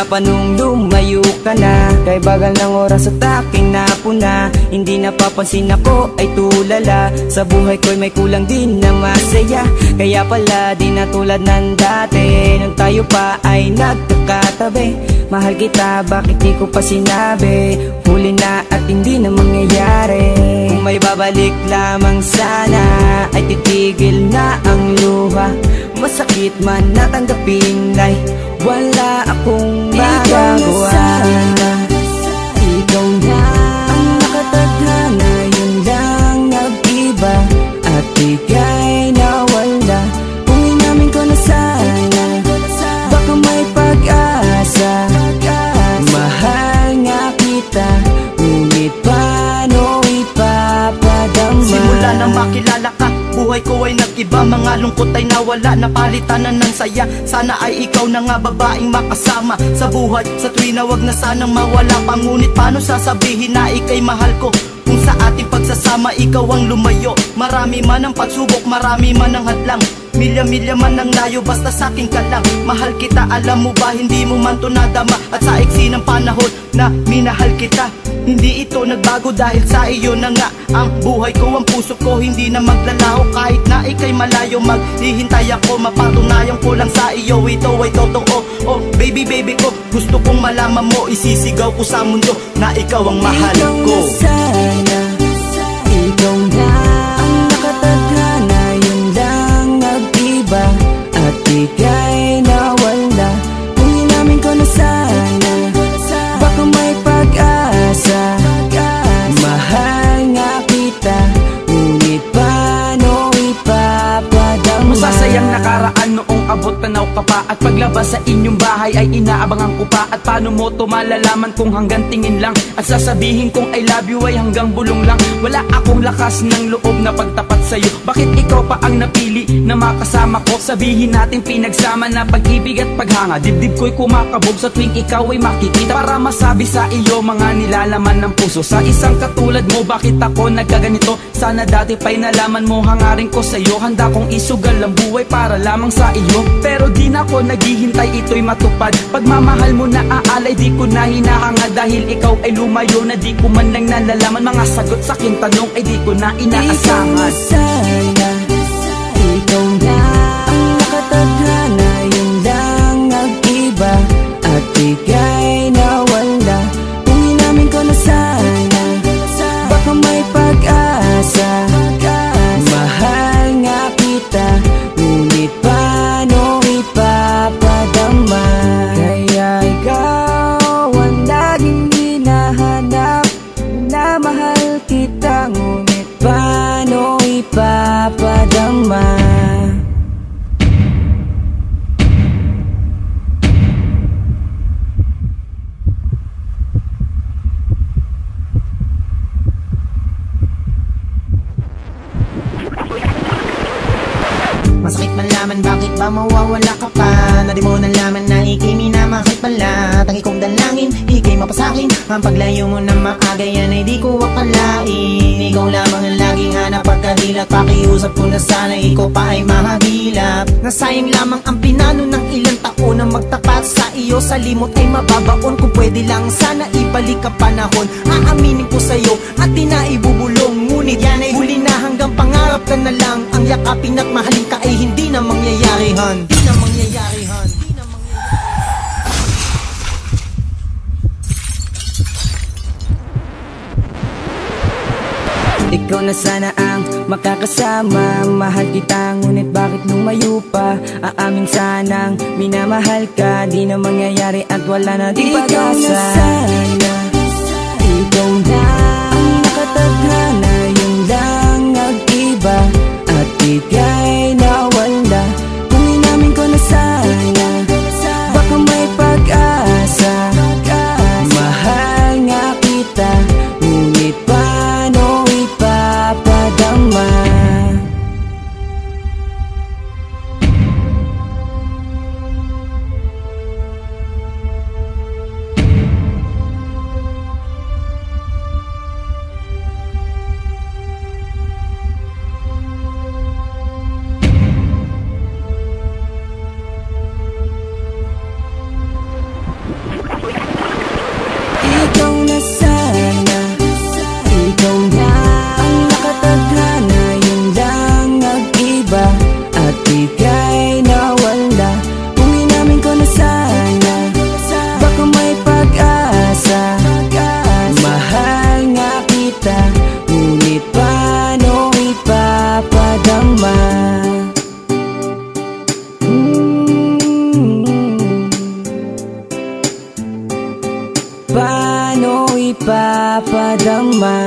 pa nung lumayo ka na. Kay bagal ng oras at aking napuna. Hindi napapansin ako ay tulala. Sa buhay ko'y may kulang din na masaya. Kaya pala di na tulad ng dati. Nung tayo pa ay nagkakatabi. Mahal kita, bakit di ko pa sinabi? Huli na at hindi na mangyayari. Kung may babalik lamang sana, ay titigil na ang luha. Masakit man natanggapin ay wala akong magagawa. Ikaw na ang nakatadhana, yun lang nag-iba. At ika'y nawala. Kung inamin ko na sana, baka may pag-asa. Mahal nga kita, ngunit paano ipapadama? Simula na makilala ka, buhay ko ay nag-iba. Mga lungkot ay nawala, napalitan na ng saya. Sana ay ikaw na nga babaeng makasama sa buhay. Sa tuwi na wag na sanang mawala pa. Ngunit paano sasabihin na ika'y mahal ko kung sa ating pagsasama ikaw ang lumayo? Marami man ang pagsubok, marami man ang hadlang. Milya-milya man ang layo, basta sa'kin ka lang. Mahal kita, alam mo ba, hindi mo man to nadama. At sa iksi ng panahon na minahal kita, hindi ito nagbago dahil sa iyo na nga ang buhay ko, ang puso ko hindi na maglalaho. Kahit na ika'y malayo, maghihintay ako. Mapatunayan ko lang sa iyo, ito ay totoo. Oh baby, baby ko, gusto kong malaman mo. Isisigaw ko sa mundo na ikaw ang mahal ko. Ikaw na sana, ikaw na ang nakatadhana, yun lang nag-iba. At ika'y nawala. Kung inamin ko na sana, baka may pag-asa. Mahal nga kita, ngunit paano ipapadama? Masasayang nakaraan noong abot tanaw ka pa. At paglabas sa inyong bahay ay inaabangan ko pa. At paano mo to malalaman kung hanggang tingin lang? At sasabihin kong I love you ay hanggang bulong lang. Wala akong lakas ng loob na pagtapat sa'yo. Bakit ikaw pa ang napili na makasama ko? Sabihin natin pinagsama na pag-ibig at paghanga. Dibdib ko'y kumakabog sa tuwing ikaw ay makikita. Para masabi sa iyo mga nilalaman ng puso. Sa isang katulad mo, bakit ako nagkaganito? Sana dati pa'y nalaman mo, hangarin ko sa'yo. Handa kong isugal ang buhay para lamang sa iyo. Pero di na ako naghihintay, ito'y matupad. Pagmamahal mo na aalay, di ko na hinahanga. Dahil ikaw ay lumayo na di ko man lang nalalaman. Mga sagot sa aking tanong ay di ko na inaasahan. Sana, ikaw na ang nakatadhana, yun lang nag-iba. At ika'y nawala. Kung inamin ko na sana, baka may pag-asa. Mahal nga kita, ngunit paano ipapadama? Kaya ikaw ang laging hinahanap, na mahal kita, ngunit paano ipapadama? Masakit malaman, bakit ba mawawala ka pa? Na di mo nalaman na ika'y minamahal pala. Tangi kong dalangin, ika'y mapasakin. Ang paglayo mo na maaga, yan ay di ko akalain. Ikaw lamang ang laging hanap pagkadilat. Pakiusap ko na sana ikaw pa ay mahagilap. Nasayang lamang ang pinano ng ilang taon na magtapat sa iyo. Sa limot ay mababaon, kung pwede lang sana ibalik ka panahon. Aaminin ko sa'yo at di na ibubulong. Ngunit yan ay huli na, hanggang pangarap ka na lang. Ang yakapin at mahalin ka ay hindi na mangyayari, han. Hindi na mangyayari, han. Ikaw na sana ang makakasama. Mahal kita, ngunit bakit lumayo pa? Aamin sanang minamahal ka, di na mangyayari at wala na di pag-asa. Ikaw na sana, ikaw na ang nakatadhana, yun lang nag-iba. At ika'y nawala. Kung inamin ko na sana, baka may pag-asa. Mahal nga kita, ngunit paano ipapadama? paano ipapadama?